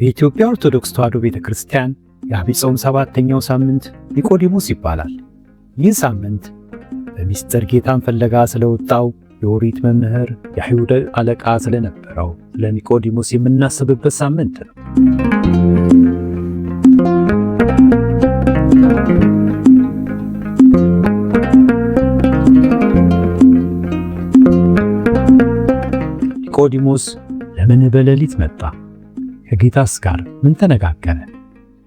በኢትዮጵያ ኦርቶዶክስ ተዋሕዶ ቤተክርስቲያን የዐቢይ ጾም ሰባተኛው ሳምንት ኒቆዲሞስ ይባላል። ይህ ሳምንት በሚስጥር ጌታን ፍለጋ ስለወጣው የኦሪት መምህር የአይሁድ አለቃ ስለነበረው ስለ ኒቆዲሞስ የምናስብበት ሳምንት ነው። ኒቆዲሞስ ለምን በሌሊት መጣ? ከጌታስ ጋር ምን ተነጋገረ?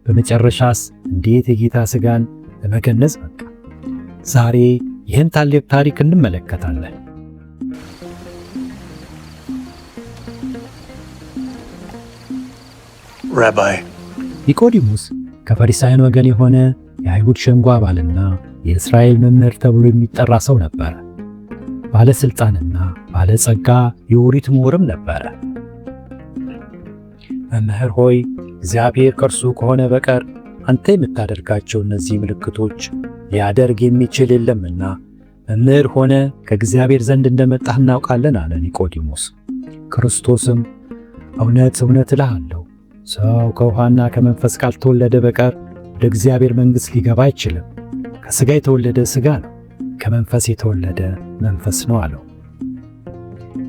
በመጨረሻስ እንዴት የጌታ ሥጋን ለመገነዝ በቃ? ዛሬ ይህን ታላቅ ታሪክ እንመለከታለን። ራባይ ኒቆዲሞስ ከፈሪሳውያን ወገን የሆነ የአይሁድ ሸንጎ አባልና የእስራኤል መምህር ተብሎ የሚጠራ ሰው ነበረ። ባለሥልጣንና ባለጸጋ የኦሪት ምሁርም ነበረ። መምህር ሆይ፣ እግዚአብሔር ከእርሱ ከሆነ በቀር አንተ የምታደርጋቸው እነዚህ ምልክቶች ሊያደርግ የሚችል የለምና መምህር ሆነ ከእግዚአብሔር ዘንድ እንደመጣህ እናውቃለን አለ ኒቆዲሞስ። ክርስቶስም እውነት እውነት እልሃለሁ ሰው ከውሃና ከመንፈስ ካልተወለደ በቀር ወደ እግዚአብሔር መንግሥት ሊገባ አይችልም። ከሥጋ የተወለደ ሥጋ ነው፣ ከመንፈስ የተወለደ መንፈስ ነው አለው።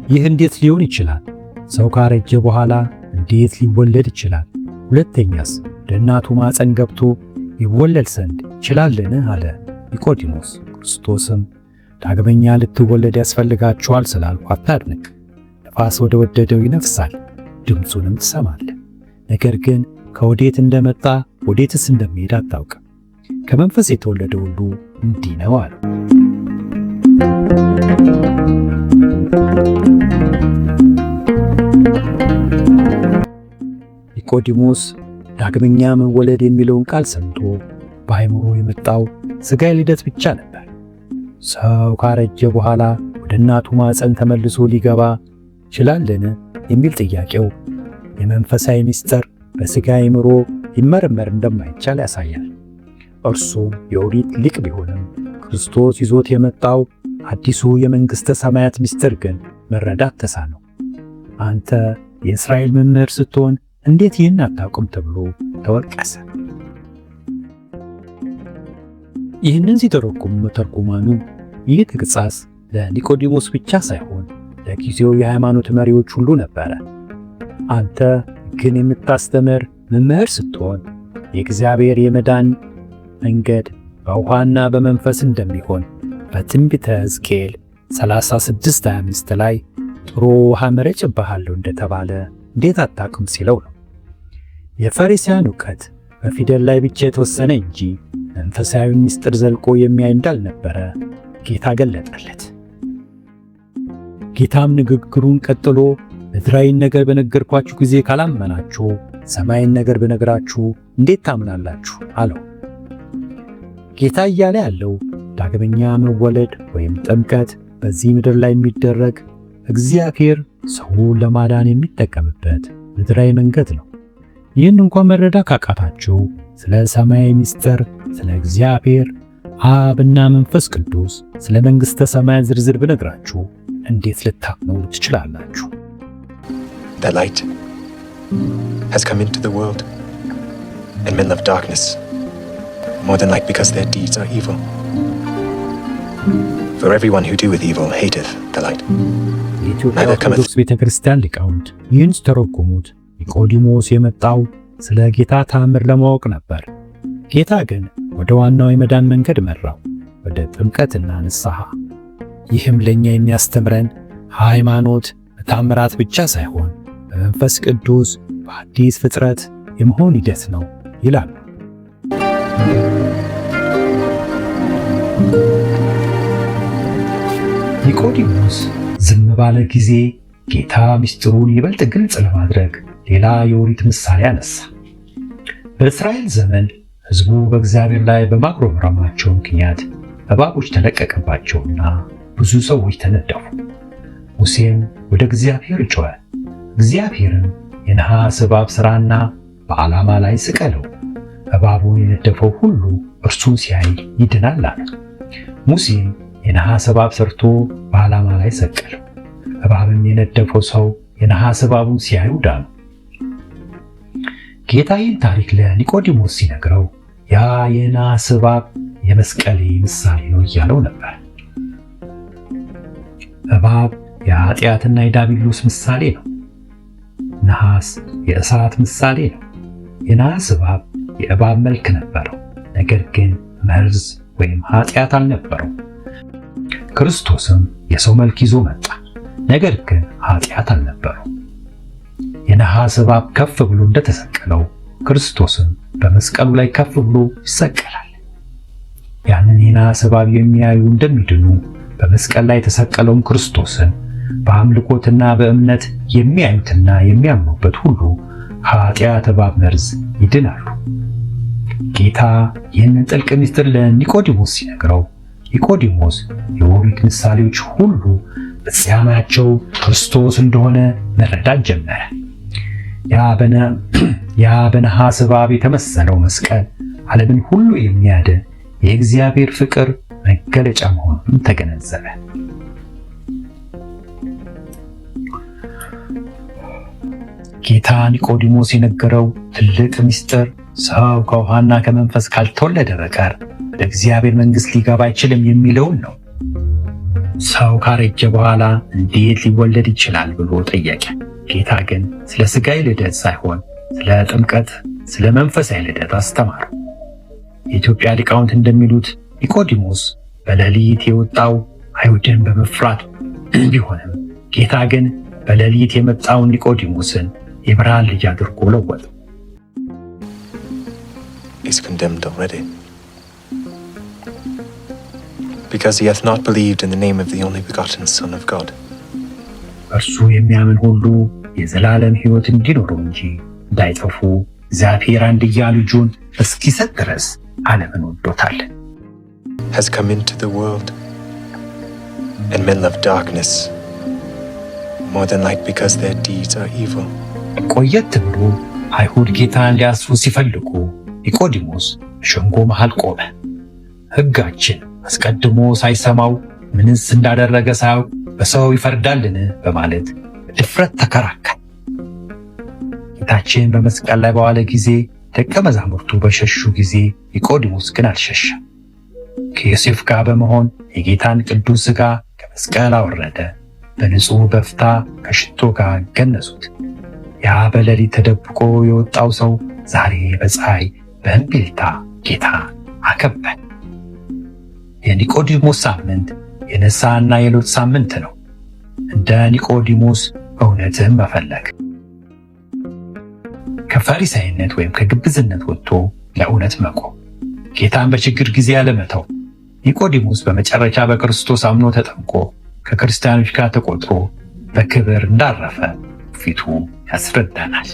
ይህ እንዴት ሊሆን ይችላል? ሰው ካረጀ በኋላ እንዴት ሊወለድ ይችላል? ሁለተኛስ ወደ እናቱ ማፀን ገብቶ ይወለድ ዘንድ ይችላልን? አለ ኒቆዲሞስ። ክርስቶስም ዳግመኛ ልትወለድ ያስፈልጋችኋል ስላልኩ አታድንቅ። ነፋስ ወደ ወደደው ይነፍሳል፣ ድምፁንም ትሰማለህ፣ ነገር ግን ከወዴት እንደመጣ ወዴትስ እንደሚሄድ አታውቅም። ከመንፈስ የተወለደ ሁሉ እንዲህ ነው አለው። ኒቆዲሞስ ዳግመኛ መወለድ የሚለውን ቃል ሰምቶ በአእምሮ የመጣው ሥጋዊ ልደት ብቻ ነበር። ሰው ካረጀ በኋላ ወደ እናቱ ማፀን ተመልሶ ሊገባ ይችላልን የሚል ጥያቄው የመንፈሳዊ ምስጢር በሥጋ አእምሮ ሊመረመር እንደማይቻል ያሳያል። እርሱም የኦሪት ሊቅ ቢሆንም ክርስቶስ ይዞት የመጣው አዲሱ የመንግሥተ ሰማያት ምስጢር ግን መረዳት ተሳነው። አንተ የእስራኤል መምህር ስትሆን እንዴት ይህን አታውቅም ተብሎ ተወቀሰ። ይህንን ሲተረጉሙ መተርጉማኑ ይህ ተግሣጽ ለኒቆዲሞስ ብቻ ሳይሆን ለጊዜው የሃይማኖት መሪዎች ሁሉ ነበረ። አንተ ግን የምታስተምር መምህር ስትሆን የእግዚአብሔር የመዳን መንገድ በውሃና በመንፈስ እንደሚሆን በትንቢተ ሕዝቅኤል 36:25 ላይ ጥሩ ውሃ እረጭብሃለሁ እንደተባለ እንዴት አታውቅም ሲለው ነው። የፈሪሳውያን እውቀት በፊደል ላይ ብቻ የተወሰነ እንጂ መንፈሳዊውን ምስጢር ዘልቆ የሚያይ እንዳልነበረ ጌታ ገለጠለት። ጌታም ንግግሩን ቀጥሎ ምድራዊን ነገር በነገርኳችሁ ጊዜ ካላመናችሁ ሰማይን ነገር በነገራችሁ እንዴት ታምናላችሁ? አለው። ጌታ እያለ ያለው ዳግመኛ መወለድ ወይም ጥምቀት በዚህ ምድር ላይ የሚደረግ እግዚአብሔር ሰውን ለማዳን የሚጠቀምበት ምድራዊ መንገድ ነው። ይህን እንኳን መረዳት ካቃታችሁ ስለ ሰማያዊ ምስጢር፣ ስለ እግዚአብሔር አብና መንፈስ ቅዱስ፣ ስለ መንግሥተ ሰማያት ዝርዝር ብነግራችሁ እንዴት ልታምኑ ትችላላችሁ? The light has come into the world, and men love darkness more than light because their deeds are evil. For everyone who doeth evil hateth the light. የኢትዮጵያ ኦርቶዶክስ ቤተክርስቲያን ሊቃውንት ይህን ሲተረጉሙት ኒቆዲሞስ የመጣው ስለ ጌታ ተአምር ለማወቅ ነበር። ጌታ ግን ወደ ዋናው የመዳን መንገድ መራው፣ ወደ ጥምቀትና ንስሐ። ይህም ለእኛ የሚያስተምረን ሃይማኖት በተአምራት ብቻ ሳይሆን በመንፈስ ቅዱስ በአዲስ ፍጥረት የመሆን ሂደት ነው ይላሉ። ኒቆዲሞስ ዝም ባለ ጊዜ ጌታ ምስጢሩን ይበልጥ ግልጽ ለማድረግ ሌላ የኦሪት ምሳሌ አነሳ። በእስራኤል ዘመን ሕዝቡ በእግዚአብሔር ላይ በማጉረምረማቸው ምክንያት እባቦች ተለቀቀባቸውና ብዙ ሰዎች ተነደፉ። ሙሴም ወደ እግዚአብሔር ጮኸ። እግዚአብሔርም የነሐስ እባብ ሥራና በዓላማ ላይ ስቀለው፣ እባቡን የነደፈው ሁሉ እርሱን ሲያይ ይድናል አለ። ሙሴም የነሐስ እባብ ሰርቶ በዓላማ ላይ ሰቀለው። እባብም የነደፈው ሰው የነሐስ እባቡን ሲያዩ ዳኑ። ጌታ ይህን ታሪክ ለኒቆዲሞስ ሲነግረው ያ የናስ እባብ የመስቀሌ ምሳሌ ነው እያለው ነበር። እባብ የኃጢአትና የዲያብሎስ ምሳሌ ነው። ነሐስ የእሳት ምሳሌ ነው። የናስ እባብ የእባብ መልክ ነበረው፣ ነገር ግን መርዝ ወይም ኃጢአት አልነበረው። ክርስቶስም የሰው መልክ ይዞ መጣ፣ ነገር ግን ኃጢአት አልነበረው። የነሐስ እባብ ከፍ ብሎ እንደተሰቀለው ክርስቶስም በመስቀሉ ላይ ከፍ ብሎ ይሰቀላል። ያንን የነሐስ እባብ የሚያዩ እንደሚድኑ በመስቀል ላይ የተሰቀለውን ክርስቶስን በአምልኮትና በእምነት የሚያዩትና የሚያምኑበት ሁሉ ኃጢአት እባብ መርዝ ይድናሉ። ጌታ ይህንን ጥልቅ ምስጢር ለኒቆዲሞስ ሲነግረው ኒቆዲሞስ የኦሪት ምሳሌዎች ሁሉ ፍጻሜያቸው ክርስቶስ እንደሆነ መረዳት ጀመረ። ያ በነሐስ እባብ የተመሰለው መስቀል ዓለምን ሁሉ የሚያድን የእግዚአብሔር ፍቅር መገለጫ መሆኑን ተገነዘበ። ጌታ ኒቆዲሞስ የነገረው ትልቅ ምስጢር ሰው ከውሃና ከመንፈስ ካልተወለደ በቀር ወደ እግዚአብሔር መንግሥት ሊገባ አይችልም የሚለውን ነው። ሰው ካረጀ በኋላ እንዴት ሊወለድ ይችላል ብሎ ጠየቀ። ጌታ ግን ስለ ሥጋዊ ልደት ሳይሆን ስለ ጥምቀት፣ ስለ መንፈሳዊ ልደት አስተማሩ። የኢትዮጵያ ሊቃውንት እንደሚሉት ኒቆዲሞስ በሌሊት የወጣው አይሁድን በመፍራት ቢሆንም ጌታ ግን በሌሊት የመጣውን ኒቆዲሞስን የብርሃን ልጅ አድርጎ ለወጠው። He's condemned already, because he hath not believed in the name of the only begotten Son of God. እርሱ የሚያምን ሁሉ የዘላለም ሕይወት እንዲኖረው እንጂ እንዳይጠፉ እግዚአብሔር አንድያ ልጁን እስኪሰጥ ድረስ ዓለምን ወዶታል። Has come into the world, and men love darkness more than light because their deeds are evil. ቆየት ብሎ አይሁድ ጌታን ሊያስሩ ሲፈልጉ ኒቆዲሞስ ሸንጎ መሃል ቆመ። ሕጋችን አስቀድሞ ሳይሰማው ምንስ እንዳደረገ ሳያውቅ በሰው ይፈርዳልን? በማለት ድፍረት ተከራከረ። ጌታችን በመስቀል ላይ በዋለ ጊዜ ደቀ መዛሙርቱ በሸሹ ጊዜ ኒቆዲሞስ ግን አልሸሸም። ከዮሴፍ ጋር በመሆን የጌታን ቅዱስ ሥጋ ከመስቀል አወረደ። በንጹሕ በፍታ ከሽቶ ጋር ገነዙት። ያ በሌሊት ተደብቆ የወጣው ሰው ዛሬ በፀሐይ በእምቢልታ ጌታ አከበረ። የኒቆዲሞስ ሳምንት የንስሐና የለውጥ ሳምንት ነው። እንደ ኒቆዲሞስ እውነትን መፈለግ፣ ከፈሪሳይነት ወይም ከግብዝነት ወጥቶ ለእውነት መቆም፣ ጌታን በችግር ጊዜ ያለመተው። ኒቆዲሞስ በመጨረሻ በክርስቶስ አምኖ ተጠምቆ ከክርስቲያኖች ጋር ተቆጥሮ በክብር እንዳረፈ ፊቱ ያስረዳናል።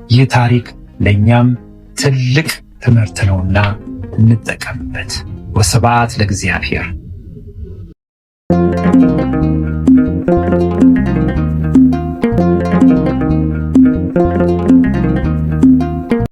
ይህ ታሪክ ለእኛም ትልቅ ትምህርት ነውና እንጠቀምበት። ወስብሐት ለእግዚአብሔር።